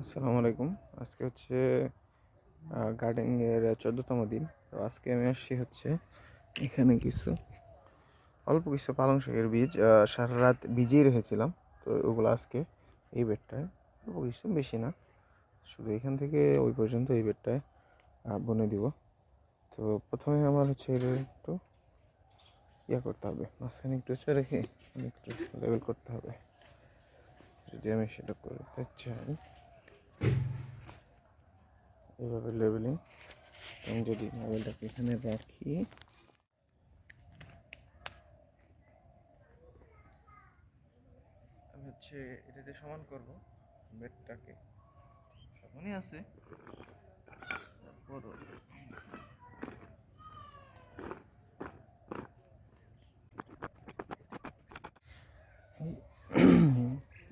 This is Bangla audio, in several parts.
আসসালামু আলাইকুম। আজকে হচ্ছে গার্ডেনিংয়ের 14তম দিন। তো আজকে আমি আসছি হচ্ছে এখানে অল্প কিছু পালং শাকের বীজ সারা রাত ভিজিয়ে রেখেছিলাম। তো ওগুলো আজকে এই বেডটায় অল্প কিছু, বেশি না, শুধু এখান থেকে ওই পর্যন্ত এই বেডটায় বুনে দিব। তো প্রথমে আমার হচ্ছে এটা একটু করতে হবে, মাঝখানে একটু উঁচু রেখে একটু লেবেল করতে হবে। যদি আমি সেটা করতে চাই এভাবে লেবেলিং, আমি যদি মোবাইলটাকে এখানে রাখি, আমি হচ্ছে এটাতে সমান করব বেডটাকে, সমানই আছে তারপরও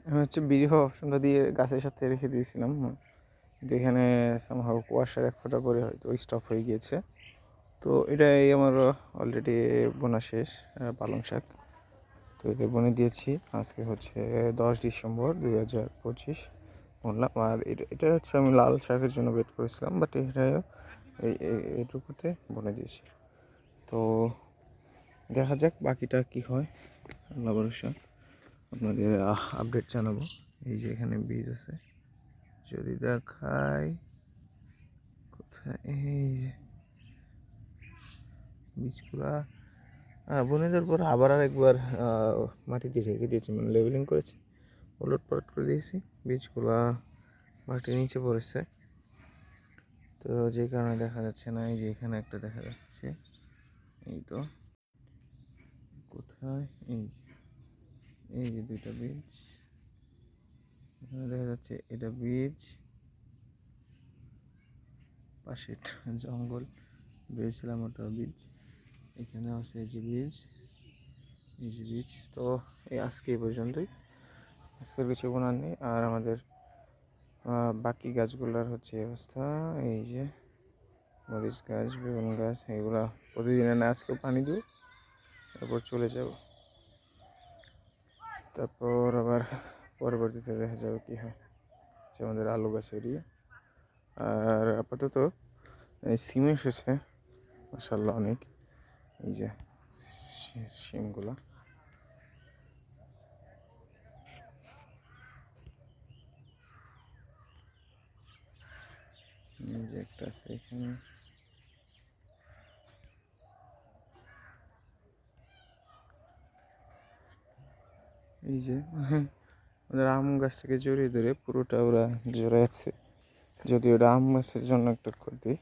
আমি হচ্ছে বিরিহ অপশনটা দিয়ে গাছের সাথে রেখে দিয়েছিলাম, যেখানে সামহাও কুয়াশার এক ফোঁটা করে হয়তো স্টপ হয়ে গিয়েছে। তো এটাই আমার অলরেডি বোনা শেষ, পালং শাক। তো এটা বনে দিয়েছি আজকে হচ্ছে 10 ডিসেম্বর 2025 বললাম। আর এটা হচ্ছে আমি লাল শাকের জন্য ওয়েট করেছিলাম, বাট এটা এইটুকুতে বনে দিয়েছি। তো দেখা যাক বাকিটা কি হয়, আল্লাহ ভরসা। আপনাদের আপডেট জানাবো। এই যে এখানে বীজ আছে, যদি দেখায় কোথায়, এই যে বীজগুলা বুনে দেওয়ার পর আবার আরেকবার মাটিতে রেখে দিয়েছি, মানে লেবেলিং করেছি, ওলট পালট করে দিয়েছি। বীজগুলা মাটির নিচে পড়েছে, তো যে কারণে দেখা যাচ্ছে না। এই যে এখানে একটা দেখা যাচ্ছে, এই তো কোথায়, এই যে দুইটা বীজ এখানে দেখা যাচ্ছে, এটা বীজ, পাশে জঙ্গল বেরিয়েছিলাম, ওটা বীজ, এখানে আছে এই যে বীজ, এই যে বীজ। তো এই আজকে এই পর্যন্তই, আজকের কিছু বোনার নেই। আর আমাদের বাকি গাছগুলোর হচ্ছে অবস্থা, এই যে মরিচ গাছ, বেগুন গাছ, এগুলা প্রতিদিন এনে আজকেও পানি দিই, তারপর চলে যাব, তারপর আবার পরবর্তীতে দেখা যাবে কী হয়। আমাদের আলু গাছ এরিয়া। আর আপাতত সিম এসেছে মাশাআল্লাহ অনেক, এই যে সিমগুলা, এই যে একটা আছে এখানে, এই যে ওদের আম গাছটাকে জড়িয়ে ধরে পুরোটা ওরা জড়ে আছে। যদি ওটা আম গাছের জন্য একটা ক্ষতি,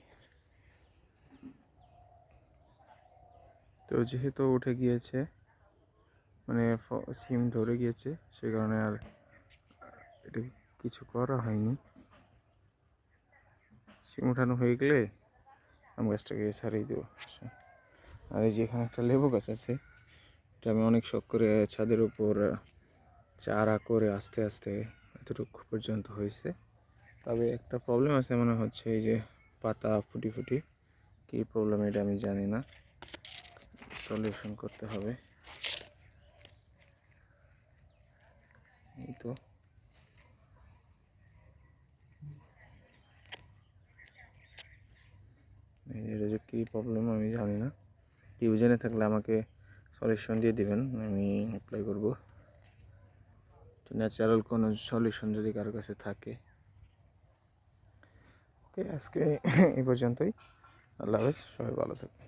তো যেহেতু উঠে গিয়েছে, মানে সিম ধরে গিয়েছে, সেই কারণে আর এটা কিছু করা হয়নি। সিম উঠানো হয়ে গেলে আম গাছটাকে ছাড়িয়ে দেবো। আর এই যে এখানে একটা লেবু গাছ আছে, এটা আমি অনেক শখ করে ছাদের উপর চারা করে আস্তে আস্তে এতটুকু পর্যন্ত হয়েছে। তবে একটা প্রবলেম আছে মনে হচ্ছে, এই যে পাতা ফুটি ফুটি, কী প্রবলেম এটা আমি জানি না, সলিউশন করতে হবে। এই তো এটা যে কী প্রবলেম আমি জানি না, কেউ জেনে থাকলে আমাকে সলিউশন দিয়ে দিবেন, আমি অ্যাপ্লাই করব। ন্যাচারাল কোনো সলিউশন যদি কারোর কাছে থাকে। ওকে, আজকে এই পর্যন্তই। আল্লাহ হাফেজ, সবাই ভালো থাকবেন।